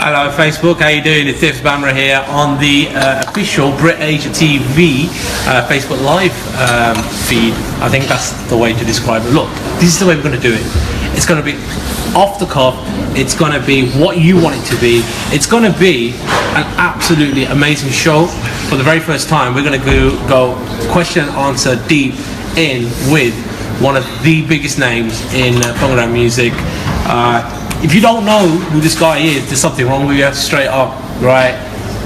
Hello Facebook, how you doing? It's Bhangra here on the official Brit Asia TV Facebook Live feed. I think that's the way to describe it. Look, this is the way we're going to do it. It's going to be off the cuff. It's going to be what you want it to be. It's going to be an absolutely amazing show. For the very first time, we're going to go question and answer deep in with one of the biggest names in Bhangra music. If you don't know who this guy is, there's something wrong with you, straight up, right?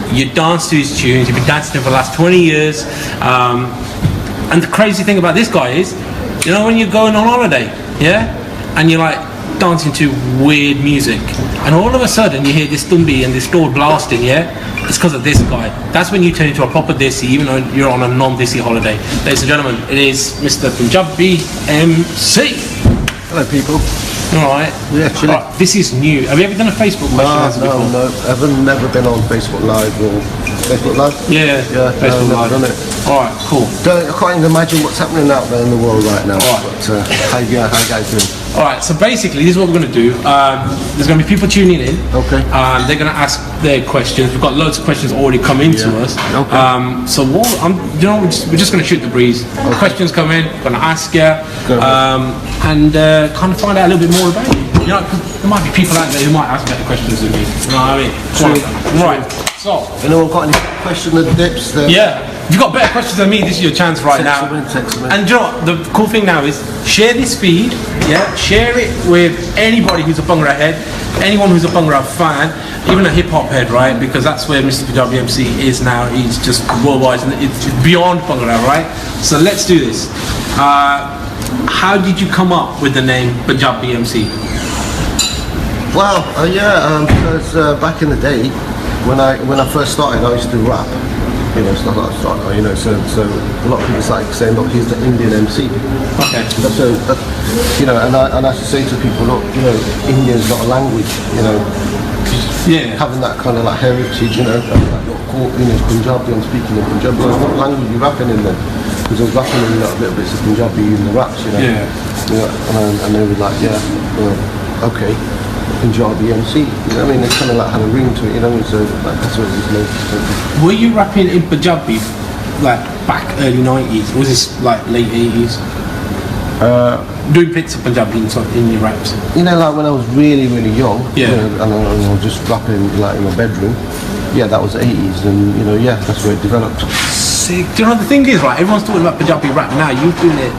You dance to his tunes, you've been dancing to him for the last 20 years. And the crazy thing about this guy is, you know when you're going on holiday, yeah? And you're like dancing to weird music, and all of a sudden you hear this tumbi and this door blasting, yeah? It's because of this guy. That's when you turn into a proper Desi, even though you're on a non-Desi holiday. Ladies and gentlemen, it is Mr. Panjabi MC. Hello people. Alright. Yeah, actually. Right, this is new. Have you ever done a Facebook question before? No. I've never been on Facebook Live or Facebook Live? Yeah, Facebook Live. I've never done it. Alright, cool. I can't even imagine what's happening out there in the world right now. Right. But how you guys doing? Alright, so basically this is what we're going to do. There's going to be people tuning in. Okay. They're going to ask their questions. We've got loads of questions already come into us. Okay. So what, we're just going to shoot the breeze. Okay. Questions come in, going to ask you, and kind of find out a little bit more about you. You know, cause there might be people out there who might ask better questions than me. You know what I mean? True. Right. So. Anyone got any question of the dips there? Yeah. If you've got better questions than me, this is your chance right now. And you know what, the cool thing now is, share this feed, yeah? Share it with anybody who's a Bhangra head, anyone who's a Bhangra fan, even a hip hop head, right? Because that's where Mr. Panjabi MC is now. He's just worldwide, and it's beyond Bhangra, right? So let's do this. How did you come up with the name Panjabi MC? Well, because back in the day, when I first started, I used to rap. You know, stuff like that. You know, so a lot of people started saying, look, he's the Indian MC. Okay. So, you know, and I used to say to people, look, you know, India's not a language. You know, having that kind of like heritage. You know, like, you know, Punjabi. I'm speaking in Punjabi. Well, what language are you rapping in then? Because I was rapping in a little bit of Punjabi in the raps. You know. Yeah. You know, and they were like, yeah, okay. Punjabi MC, you know what I mean? It kind of like had a ring to it, you know what I mean? So like, that's what it was like. Were you rapping in Punjabi like back early 90s? Or was this like late 80s? Doing bits of Punjabi in your raps? You know, like when I was really, really young, yeah. You know, and I was just rapping like in my bedroom, yeah, that was the 80s, and you know, yeah, that's where it developed. Sick. Do you know the thing is, right, everyone's talking about Punjabi rap now, you're doing it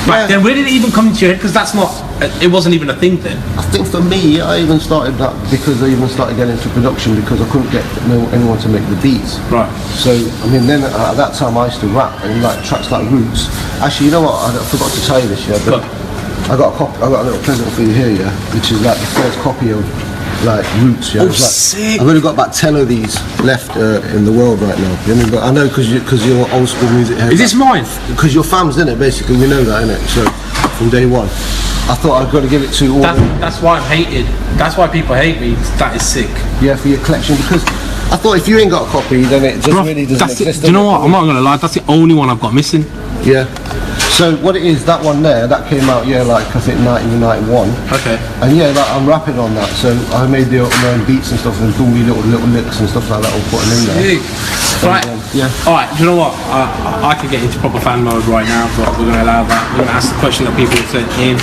back then. Where did it even come into your head? Because that's not, it wasn't even a thing then. I think for me, I even started that because I even started getting into production because I couldn't get anyone to make the beats. Right. So, I mean, then at that time I used to rap and like tracks like Roots. Actually, you know what? I forgot to tell you this, yeah, but I got a little present for you here, yeah, which is like the first copy of like Roots, yeah. Oh, sick. I've only got about 10 of these left in the world right now. You know, but I know because you're old school music head. Is this mine? Because your fam's in it, basically. We know that, innit? So from day one, I thought I'd got to give it to all. That's why I'm hated. That's why people hate me. That is sick. Yeah, for your collection, because I thought if you ain't got a copy, then it just really doesn't exist. Do you know what? I'm not gonna lie. That's the only one I've got missing. Yeah. So what it is, that one there, that came out, yeah, like I think 1991. Okay. And yeah, like, I'm rapping on that. So I made my own beats and stuff and do me little licks and stuff like that. I'll put them in there. Right. Yeah. All right. Do you know what? I could get into proper fan mode right now, but we're gonna allow that. We're gonna ask the question that people sent in.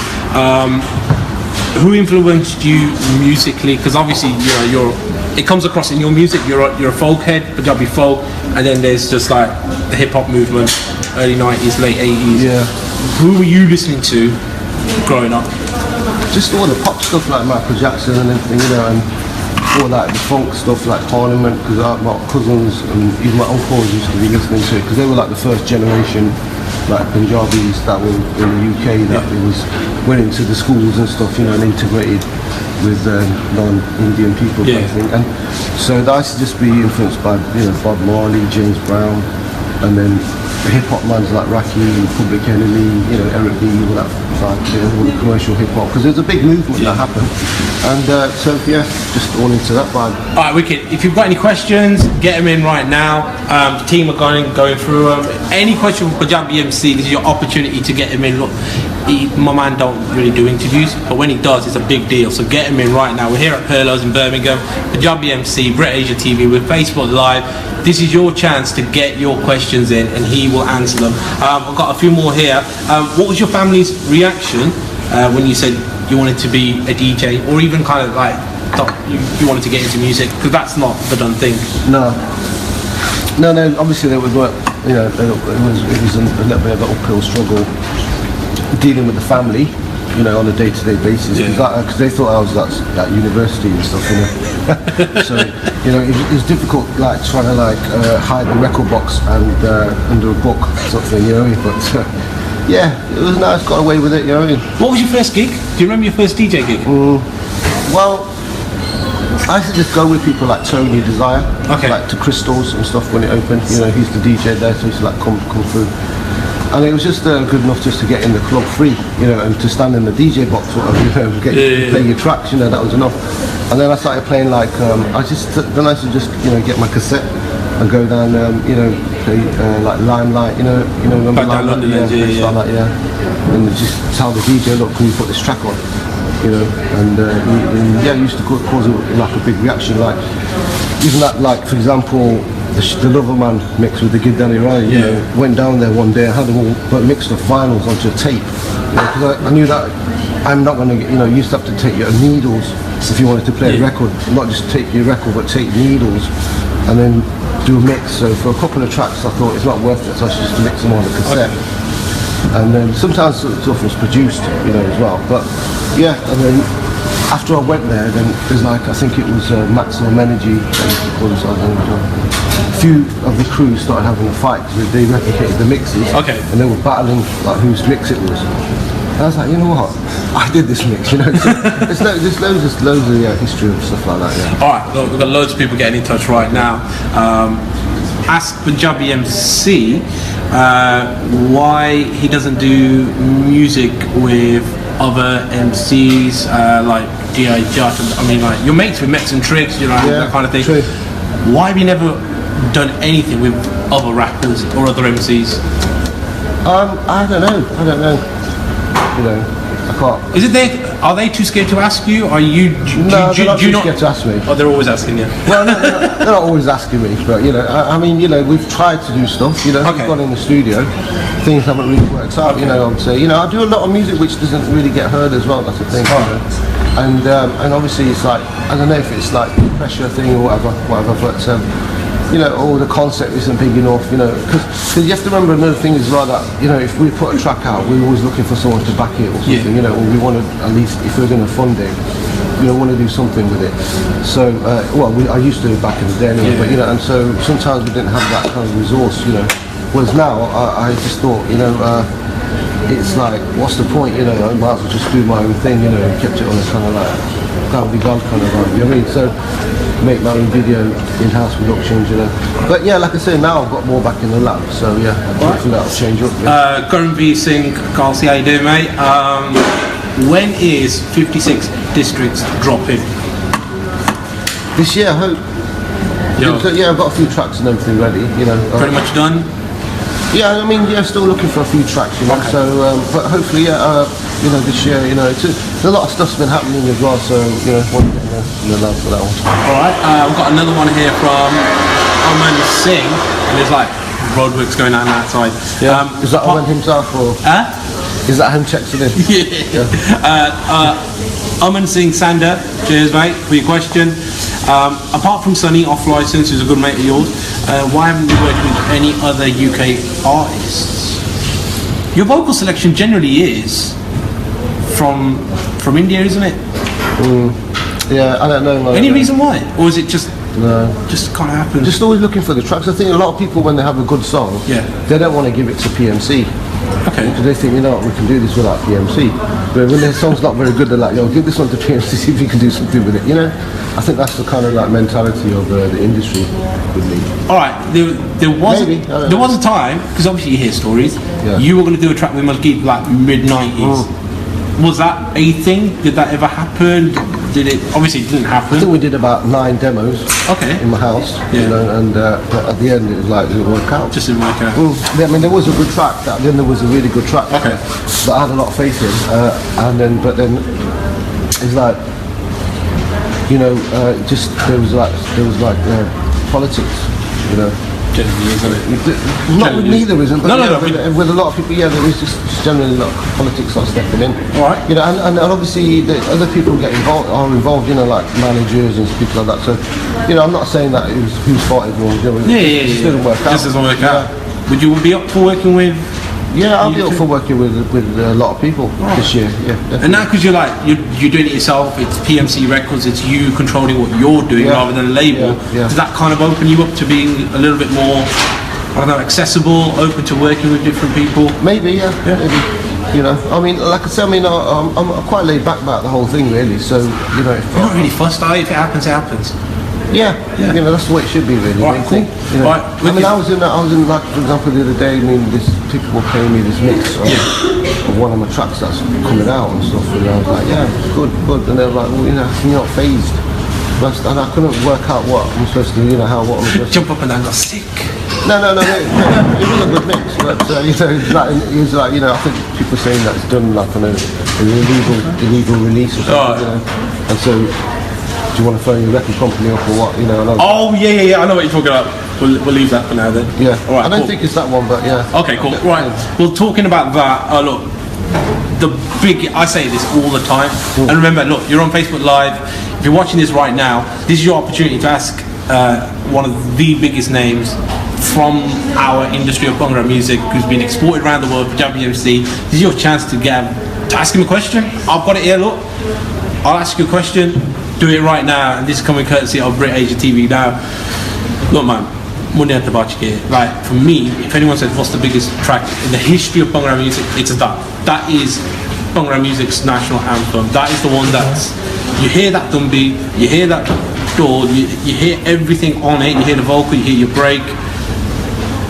Who influenced you musically? Because obviously, you know, it comes across in your music. You're a folk head, Punjabi folk, and then there's just like the hip hop movement, early 90s, late 80s. Yeah. Who were you listening to growing up? Just all the pop stuff like Michael Jackson and everything, you know, and all like the funk stuff like Parliament, because my cousins and even my uncles used to be listening to it because they were like the first generation like Punjabis that were in the UK that went into the schools and stuff, you know, and integrated with non-Indian people kind of thing. And so I used to just be influenced by, you know, Bob Marley, James Brown, and then the hip-hop mans like Rakim, Public Enemy, you know, Eric B, all that, you know, all the commercial hip-hop, because there's a big movement that happened. And so yeah, just all into that vibe. Alright, wicked. If you've got any questions, get them in right now. The team are going through them. Any question for Panjabi MC, this is your opportunity to get them in. Look, my man don't really do interviews, but when he does, it's a big deal. So get him in right now. We're here at Perlo's in Birmingham. Panjabi MC, Brit Asia TV with Facebook Live. This is your chance to get your questions in, and he will answer them. I've got a few more here. What was your family's reaction when you said you wanted to be a DJ, or even kind of like you wanted to get into music? Because that's not the done thing. No. Obviously, there was work. You know, it was a little bit of an uphill struggle dealing with the family. You know, on a day-to-day basis, because they thought I was at university and stuff. You know, so you know, it was difficult, like trying to hide the record box and under a book, sort of thing. You know, but yeah, it was nice. Got away with it. You know. What was your first gig? Do you remember your first DJ gig? Well, I used to just go with people like Tony Desire, okay, like to Crystals and stuff when it opened. You know, he used to DJ there, so he used to come through. And it was just good enough just to get in the club free, you know, and to stand in the DJ box, sort of, you know, play your tracks, you know, that was enough. And then I started playing I used to just, you know, get my cassette and go down, you know, play like Limelight, you know, remember Limelight? And just tell the DJ, look, can you put this track on? You know, and it used to cause a big reaction, like even that, for example, the Loverman mix with the Gid Danny Ryan, you know, went down there one day and had them all mixed up vinyls onto a tape, because I knew that I'm not going to get, you know, you used to have to take your needles if you wanted to play a record, not just take your record but take needles and then do a mix. So for a couple of tracks I thought it's not worth it, so I should just mix them on the cassette. And then sometimes stuff was produced, you know, as well. But yeah, and then after I went there, then there's I think it was Maximum Energy, a few of the crew started having a fight because they replicated the mixes, and they were battling whose mix it was. And I was like, you know what, I did this mix, you know. So there's loads of history of stuff like that. Yeah. All right, look, we've got loads of people getting in touch right now. Ask Panjabi MC why he doesn't do music with other MCs like G.I. Judge. I mean, like, you're mates with Mets and Tricks, you know, that kind of thing. True. Why have you never done anything with other rappers or other MCs? I don't know. You know, I can't. Are they too scared to ask you? Are you? No, they're not too scared to ask me. Oh, they're always asking you. Well, no, they're not always asking me, but you know, I mean, you know, we've tried to do stuff. You know, we've gone in the studio, things haven't really worked out. You know, I would say, you know, I do a lot of music which doesn't really get heard as well. That's the thing. You know? And obviously it's I don't know if it's like a pressure thing or whatever, but you know, or the concept isn't big enough, you know, because you have to remember another thing as well, that, you know, if we put a track out, we're always looking for someone to back it or something, you know, or we want to, at least if we're going to fund it, you know, want to do something with it. So, I used to back in the day anyway, but you know, and so sometimes we didn't have that kind of resource, you know, whereas now I just thought, you know, it's like, what's the point, you know, I might as well just do my own thing, you know, and kept it on a kind of like Gravity God kind of vibe, you know what I mean? So, make my own video, in-house productions, you know. But yeah, like I say, now I've got more back in the lab, so yeah, hopefully that'll change up. Yeah. Panjabi Singh, Carl C, how you doing, mate? When is 56 Districts dropping? This year, I hope. Yeah, I've got a few tracks and everything ready, you know. Pretty much done? Yeah, I mean, still looking for a few tracks, you know. So, but hopefully, you know, this year, you know, there's a lot of stuff's been happening as well, so, you know, want to get in the love for that one. Alright, I've got another one here from Aman Singh, and there's like roadworks going on outside. Yeah, is that Aman himself, or? Is that him checking in? Aman Singh Sander, cheers mate for your question. Apart from Sunny off license, who's a good mate of yours, why haven't you worked with any other UK artists? Your vocal selection generally is from India, isn't it? Yeah, I don't know. Any reason why? Or is it just just kind of happens? Just always looking for the tracks. I think a lot of people, when they have a good song, they don't want to give it to PMC. Okay. Because they think, you know what, we can do this without PMC. But when their song's not very good, they're like, yo, give this one to PMC, see if you can do something with it, you know? I think that's the kind of like mentality of the industry with me. Alright, there was a time, because obviously you hear stories, you were going to do a track with Malgit like mid-90s. Was that a thing? Did that ever happen? did it? Obviously, it didn't I think happen. we did about 9 demos Okay. in my house, Yeah. you know, and but at the end it was like, it didn't work out. Just didn't work out. Yeah, I mean, there was a good track. Then there was a really good track Okay. that I had a lot of faith in, but then it's like, you know, just there was like politics, you know. Generally, isn't it? Not with me, there isn't. But No, yeah, no, but with a lot of people, yeah, there is just generally a lot of politics not stepping in. All right. You know, and obviously the other people are involved, you know, like managers and people like that. So, you know, I'm not saying that it was whose fault it was. You know, it just didn't work out. Just doesn't work out. Yeah. Would you be up for working with? Yeah, I'll be up for working with a lot of people this year. Yeah, definitely. And now, because you're doing it yourself, it's PMC Records, it's you controlling what you're doing Yeah. rather than a label. Yeah. Does that kind of open you up to being a little bit more, I don't know, accessible, open to working with different people? Maybe, yeah. Maybe. You know, I mean, like I said, I mean, I'm quite laid back about the whole thing, really. So, you know, You're not really fussed, are you? If it happens, it happens. yeah, you know, that's the way it should be, really. Right, I think, cool. you know. Right, I mean, I was in, like, for example, the other day. I mean, people were playing me this mix of one of my tracks that's coming out and stuff, and I was like, yeah, good. And they were like, well, you know, you're not phased. And I couldn't work out what I'm supposed to, you know, what I'm supposed to. Jump up and down, go sick. No, it was a good mix, but you know, it was like, you know, I think people are saying that it's done like on an illegal release or something, you know. And so, do you want to phone your record company up or what, you know? And I was Oh, yeah, I know what you're talking about. We'll leave that for now then. yeah, All right, I don't cool. think it's that one, but yeah. Okay, cool. Right. Well, talking about that, look, I say this all the time. And remember, look, you're on Facebook Live. If you're watching this right now, this is your opportunity to ask one of the biggest names from our industry of Bhangra music, who's been exported around the world, Panjabi MC. This is your chance to ask him a question. I've got it here, look. I'll ask you a question. Do it right now. And this is coming courtesy of Brit Asia TV now. Look, man. Money at the Bachke. Like, for me, if anyone says what's the biggest track in the history of Bhangra music, it's that. That is Bhangra music's national anthem. That is the one that's, you hear that drum beat, you hear that door, you hear everything on it, you hear the vocal, you hear your break,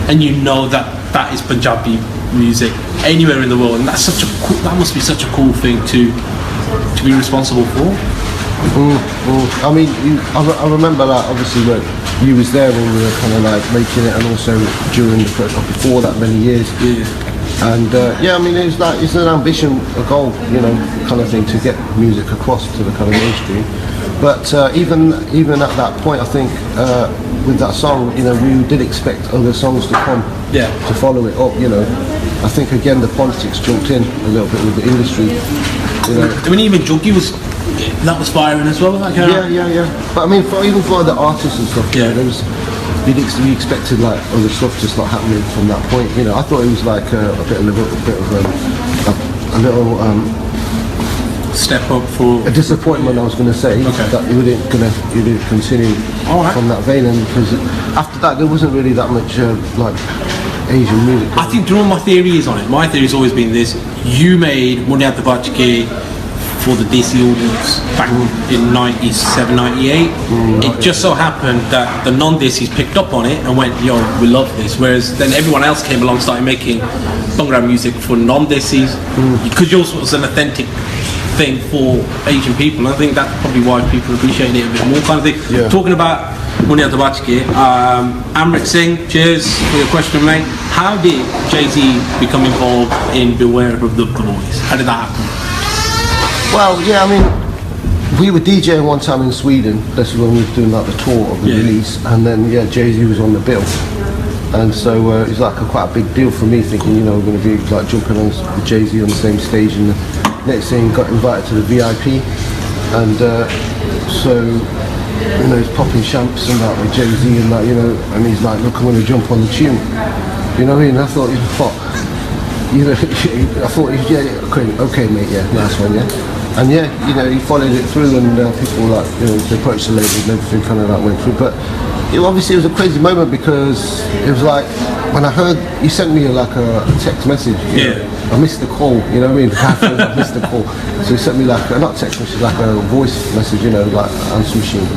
and you know that that is Panjabi music anywhere in the world. And that's such a cool, that must be such a cool thing to be responsible for. I mean, I remember like obviously when you was there when we were kind of like making it, and also during before that many years. Yeah. And yeah, I mean, it's an ambition, a goal, you know, kind of thing to get music across to the kind of mainstream. But even at that point, I think with that song, you know, we did expect other songs to come to follow it up. You know, I think again the politics jumped in a little bit with the industry. You know. I mean, even Junkie that was firing as well. Like, Yeah. But I mean, even for the artists and stuff, you know, there was we expected like other stuff to start happening from that point. You know, I thought it was like a little step up for a disappointment. I was going to say that you didn't continue from that vein, and because after that there wasn't really that much like Asian music. I think, do you know what my theory is on it? My theory has always been this: you made Money at the Bachke for the DC audience back in 97, 98. It just so happened that the non-DCs picked up on it and went, yo, we love this. Whereas then everyone else came along, started making Bhangra music for non-DCs, because yours was an authentic thing for Asian people. And I think that's probably why people appreciate it a bit more, kind of thing. Yeah. Talking about Money at the Bachke, Amrit Singh, cheers for your question, mate. How did Jay-Z become involved in Beware of the Boys? How did that happen? Well, yeah, I mean, we were DJing one time in Sweden. This is when we were doing like the tour of the release, and then Jay-Z was on the bill, and so it was like quite a big deal for me, thinking, you know, we're going to be like jumping on with Jay-Z on the same stage, and the next thing got invited to the VIP, and so, you know, he's popping champs and that with Jay-Z and that, you know, and he's like, look, I'm going to jump on the tune, you know what I mean? I thought, you know, what? You know, I thought, okay, mate, nice one, and you know, he followed it through, and people like, you know, they approached the label and everything kind of like went through. But obviously it was a crazy moment, because it was like when I heard he sent me like a text message. You know, I missed the call. You know what I mean? I missed the call. So he sent me like not text message, like a voice message. You know, like answer machine,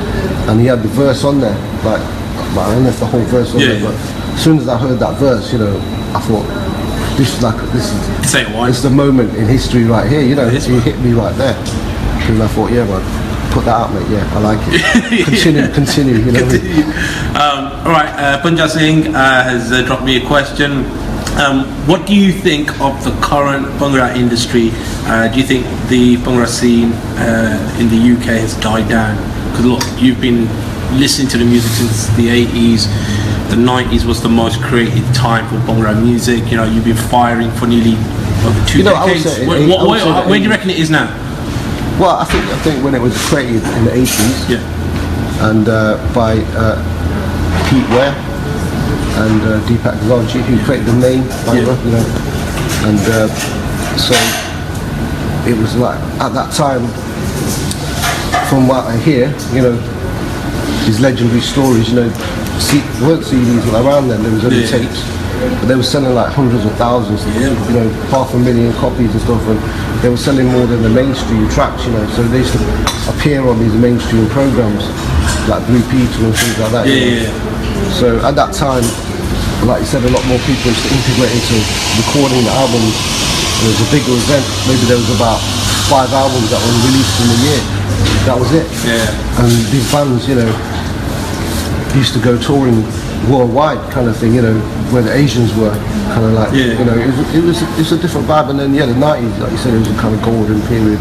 and he had the verse on there. Like I don't know if the whole verse was there, but as soon as I heard that verse, you know, I thought, this is the moment in history right here, you know. He hit me right there, because I thought, yeah, man, Put that out, mate. Yeah, I like it. Continue. You know. All right, Punjab Singh has dropped me a question. What do you think of the current Bhangra industry? Do you think the Bhangra scene in the UK has died down? Because look, you've been listening to the music since the 80s. The 90s was the most creative time for Bhangra music. You know, you've been firing for nearly over 2 decades. Where do you reckon it is now? Well, I think when it was created in the 80s, and by Pete Ware and Deepak Gazanji, who created the name Bhangra, you know, and so it was like at that time, from what I hear, you know, these legendary stories, you know, weren't CDs around then. There was only tapes. But they were selling like hundreds of thousands, you know, 500,000 copies and stuff, and they were selling more than the mainstream tracks, you know, so they used to appear on these mainstream programs, like Blue Peter and things like that. So at that time, like you said, a lot more people used to integrate into recording the albums. There was a bigger event, maybe there was about 5 albums that were released in a year. That was it. And these bands, you know, used to go touring worldwide kind of thing, you know, where the Asians were kind of like, you know, it was a different vibe. And then the 90s, like you said, it was a kind of golden period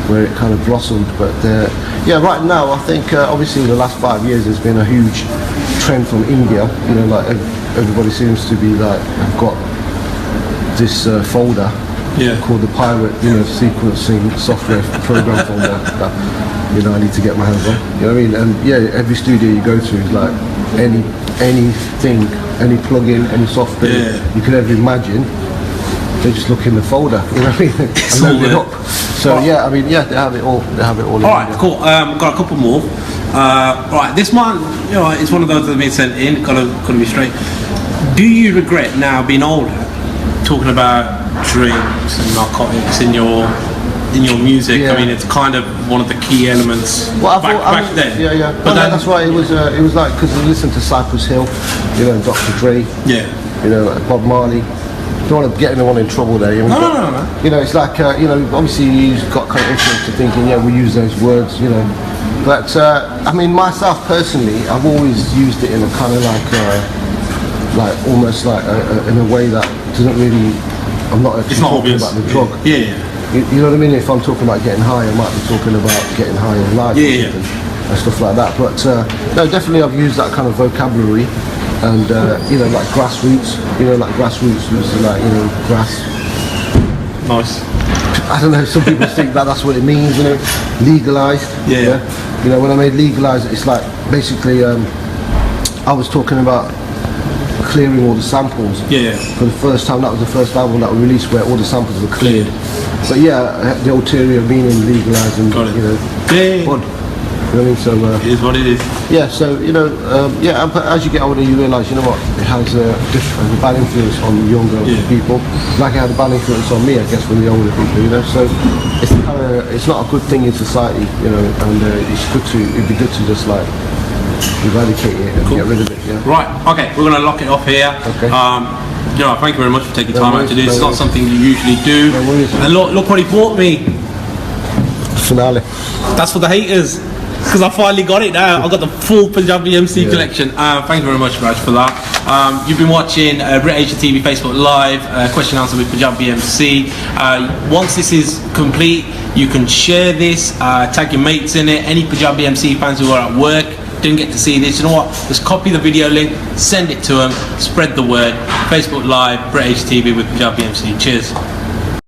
where it kind of blossomed. But right now I think obviously in the last 5 years there's been a huge trend from India, you know, like everybody seems to be like, I've got this folder called the Pirate, you know, sequencing software program folder that, you know, I need to get my hands on. You know what I mean? And every studio you go to is like anything, any plugin, any software you could ever imagine. They just look in the folder, you know what I mean? And load it up. So they have it all. They have it all. All right, cool. Got a couple more. Right, this one, you know, it's one of those that have been sent in. Gotta be straight. Do you regret now being older, talking about drinks and narcotics in your music? I mean, it's kind of one of the key elements back then. But that's why it was like, because I listened to Cypress Hill, you know, Dr. Dre, you know, Bob Marley. Don't want to get anyone in trouble there. No. You know, it's like, you know, obviously you've got kind of influence to thinking, we use those words, you know. But, I mean, myself personally, I've always used it in a kind of like almost like in a way that doesn't really, I'm not actually talking about the drug. You know what I mean? If I'm talking about getting high, I might be talking about getting high in life and stuff like that. But no, definitely I've used that kind of vocabulary. And you know, like grassroots, you know, like grassroots was like, you know, grass. Nice. I don't know, some people think that's what it means, you know, legalised. You know, when I made legalised, it's like, basically, I was talking about clearing all the samples. For the first time, that was the first album that was released where all the samples were cleared. But the ulterior meaning legalised and, you know, odd. You know what I mean? So it is what it is. So you know, but as you get older, you realise, you know what, it has a bad influence on younger people. Like it had a bad influence on me, I guess, from the older people. You know, so it's not a good thing in society, you know, and it'd be good to just like eradicate it and get rid of it. Right. Okay, we're gonna lock it off here. Okay. You know, thank you very much for taking time out to do this. It's not something you usually do. And look what he bought me. Finale. That's for the haters. Because I finally got it now. I've got the full Panjabi MC collection. Thank you very much, Raj, for that. You've been watching Brit Asia TV Facebook Live, question and answer with Panjabi MC. Once this is complete, you can share this, tag your mates in it. Any Panjabi MC fans who are at work, didn't get to see this, you know what? Just copy the video link, send it to them, spread the word. Facebook Live, Brit Asia TV with Panjabi MC. Cheers.